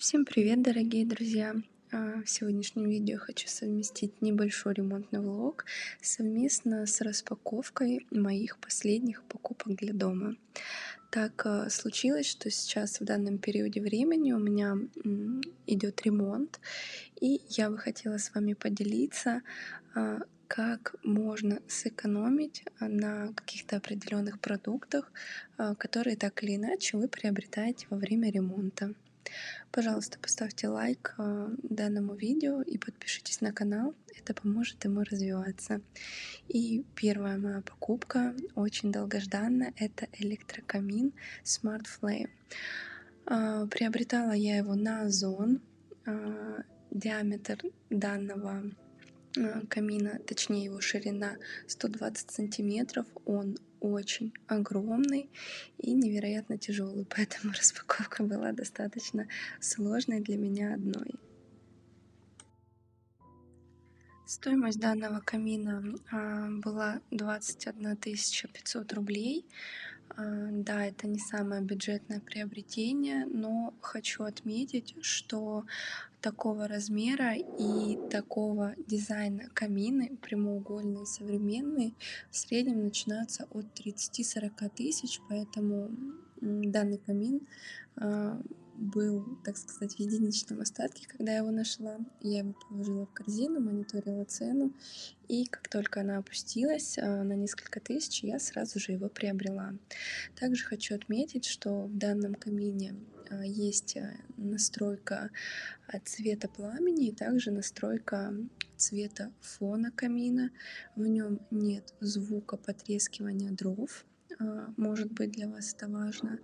Всем привет, дорогие друзья! В сегодняшнем видео хочу совместить небольшой ремонтный влог совместно с распаковкой моих последних покупок для дома. Так случилось, что сейчас в данном периоде времени у меня идет ремонт, и я бы хотела с вами поделиться, как можно сэкономить на каких-то определенных продуктах, которые так или иначе вы приобретаете во время ремонта. Пожалуйста, поставьте лайк данному видео и подпишитесь на канал, это поможет ему развиваться. И первая моя покупка, очень долгожданная, это электрокамин Smart Flame. Приобретала я его на Озон. Диаметр данного камина, точнее его ширина 120 сантиметров, он очень огромный и невероятно тяжелый, поэтому распаковка была достаточно сложной для меня одной. Стоимость данного камина была 21 500 рублей. Да, это не самое бюджетное приобретение, но хочу отметить, что такого размера и такого дизайна камины, прямоугольные, современные, в среднем начинаются от 30-40 тысяч, поэтому данный камин был, так сказать, в единичном остатке, когда я его нашла. Я его положила в корзину, мониторила цену, и как только она опустилась на несколько тысяч, я сразу же его приобрела. Также хочу отметить, что в данном камине есть настройка цвета пламени и также настройка цвета фона камина. В нем нет звука потрескивания дров. Может быть, для вас это важно.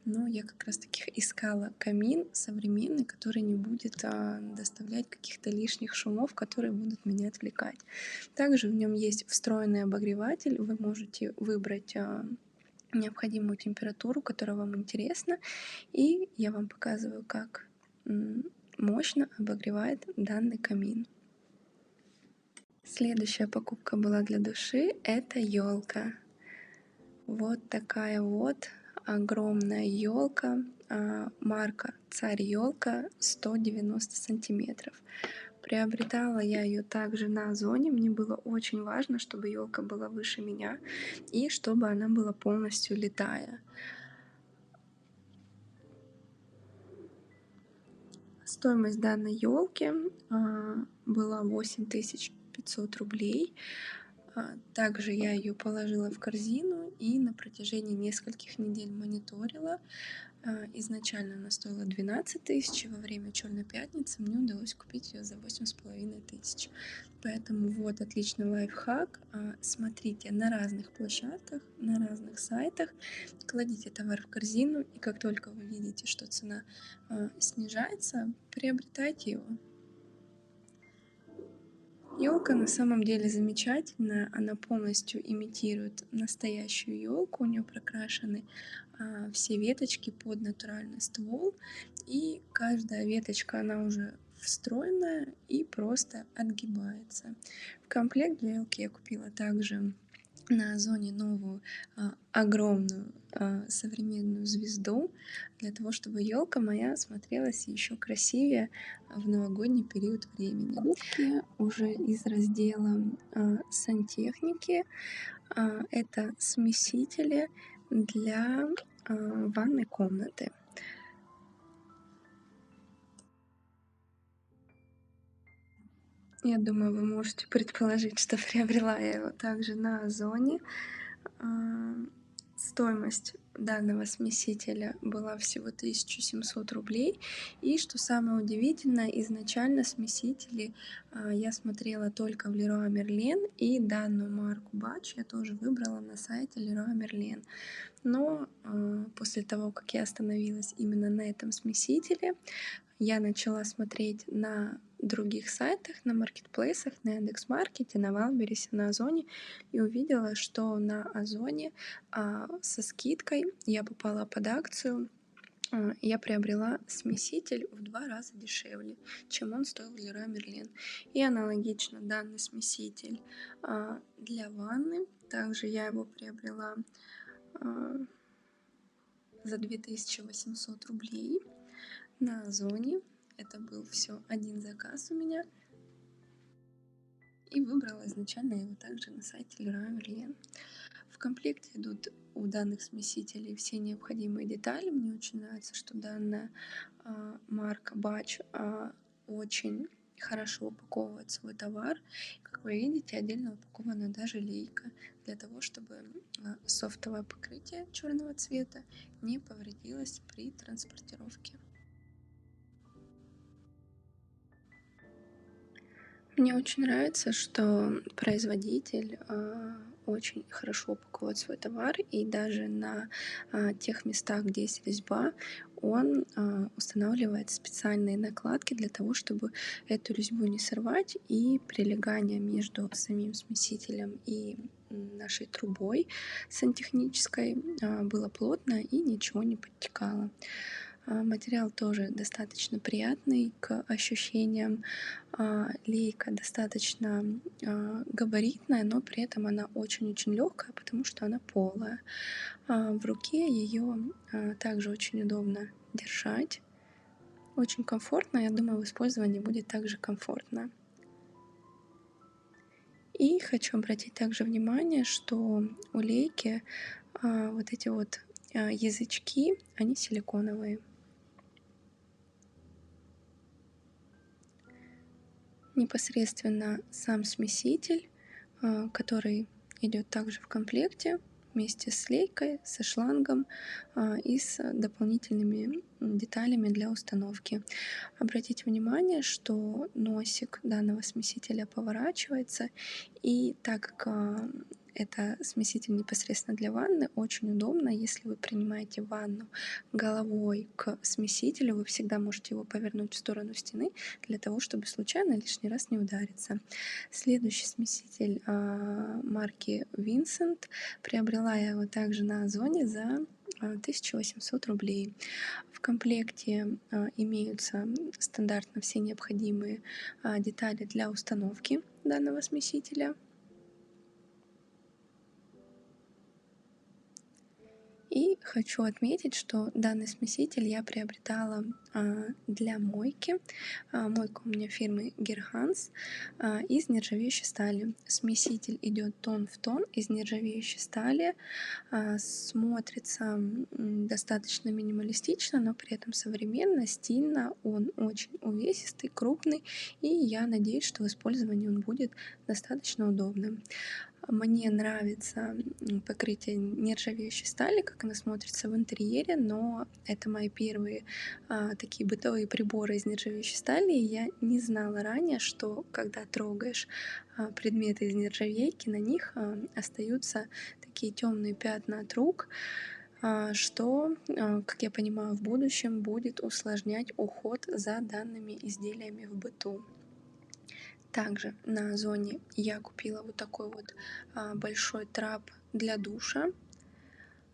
Но я как раз таки искала камин современный, который не будет доставлять каких-то лишних шумов, которые будут меня отвлекать. Также в нем есть встроенный обогреватель. Вы можете выбрать необходимую температуру, которая вам интересна, и я вам показываю, как мощно обогревает данный камин. Следующая покупка была для души, это елка. Вот такая вот огромная елка, марка Царь елка, 190 сантиметров. Приобретала я ее также на Озоне. Мне было очень важно, чтобы елка была выше меня и чтобы она была полностью летая. Стоимость данной елки была 8500 рублей. Также я ее положила в корзину и на протяжении нескольких недель мониторила. Изначально она стоила 12 тысяч, и во время Черной пятницы мне удалось купить ее за 8500. Поэтому вот отличный лайфхак. Смотрите на разных площадках, на разных сайтах, кладите товар в корзину, и как только вы видите, что цена снижается, приобретайте его. Елка на самом деле замечательная, она полностью имитирует настоящую елку, у нее прокрашены все веточки под натуральный ствол, и каждая веточка, она уже встроенная и просто отгибается. В комплект для елки я купила также на Озоне новую огромную современную звезду, для того, чтобы елка моя смотрелась еще красивее в новогодний период времени. Покупки уже из раздела сантехники. Это смесители для ванной комнаты. Я думаю, вы можете предположить, что приобрела я его также на Озоне. Стоимость данного смесителя была всего 1700 рублей. И что самое удивительное, изначально смесители я смотрела только в Leroy Merlin, и данную марку Batch я тоже выбрала на сайте Leroy Merlin. Но после того, как я остановилась именно на этом смесителе, я начала смотреть на других сайтах, на маркетплейсах, на Яндекс.Маркете, на Вайлдберрисе, на Озоне, и увидела, что на Озоне со скидкой я попала под акцию. Я приобрела смеситель в 2 раза дешевле, чем он стоил в Leroy Merlin. И аналогично данный смеситель для ванны. Также я его приобрела за 2800 рублей. на Озоне. Это был все один заказ у меня. И выбрала изначально его также на сайте Leroy Merlin. В комплекте идут у данных смесителей все необходимые детали. Мне очень нравится, что данная марка Batch очень хорошо упаковывает свой товар. Как вы видите, отдельно упакована даже лейка для того, чтобы софтовое покрытие черного цвета не повредилось при транспортировке. Мне очень нравится, что производитель очень хорошо упаковывает свой товар, и даже на тех местах, где есть резьба, он устанавливает специальные накладки для того, чтобы эту резьбу не сорвать, и прилегание между самим смесителем и нашей трубой сантехнической было плотно и ничего не подтекало. Материал тоже достаточно приятный к ощущениям. Лейка достаточно габаритная, но при этом она очень-очень легкая, потому что она полая. В руке ее также очень удобно держать. Очень комфортно, я думаю, в использовании будет также комфортно. И хочу обратить также внимание, что у лейки вот эти вот язычки, они силиконовые. Непосредственно сам смеситель, который идет также в комплекте вместе с лейкой, со шлангом и с дополнительными деталями для установки. Обратите внимание, что носик данного смесителя поворачивается, и так как это смеситель непосредственно для ванны, очень удобно, если вы принимаете ванну головой к смесителю, вы всегда можете его повернуть в сторону стены для того, чтобы случайно лишний раз не удариться. Следующий смеситель марки Vincent. Приобрела я его также на Озоне за 1800 рублей. В комплекте имеются стандартно все необходимые детали для установки данного смесителя. И хочу отметить, что данный смеситель я приобретала для мойки. Мойка у меня фирмы Герханс из нержавеющей стали. Смеситель идет тон в тон из нержавеющей стали. Смотрится достаточно минималистично, но при этом современно, стильно. Он очень увесистый, крупный, и я надеюсь, что в использовании он будет достаточно удобным. Мне нравится покрытие нержавеющей стали, как она смотрится в интерьере, но это мои первые такие бытовые приборы из нержавеющей стали. И я не знала ранее, что когда трогаешь предметы из нержавейки, на них остаются такие темные пятна от рук, что, как я понимаю, в будущем будет усложнять уход за данными изделиями в быту. Также на Озоне я купила вот такой вот большой трап для душа.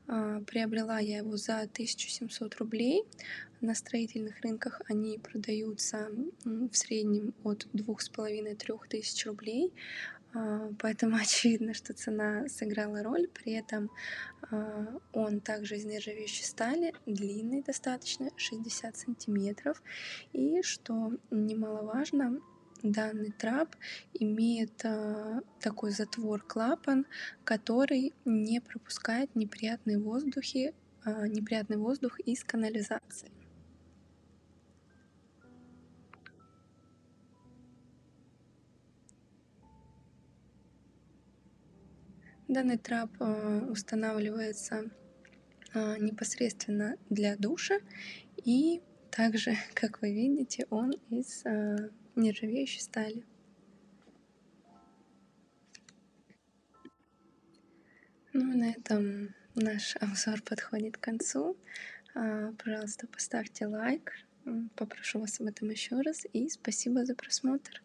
Приобрела я его за 1700 рублей. На строительных рынках они продаются в среднем от 2500–3000 рублей. Поэтому очевидно, что цена сыграла роль. При этом он также из нержавеющей стали, длинный достаточно, 60 сантиметров. И что немаловажно, данный трап имеет такой затвор-клапан, который не пропускает неприятный воздух из канализации. Данный трап устанавливается непосредственно для душа, и также, как вы видите, он из нержавеющей стали. Ну и на этом наш обзор подходит к концу. Пожалуйста, поставьте лайк, попрошу вас об этом еще раз, и спасибо за просмотр.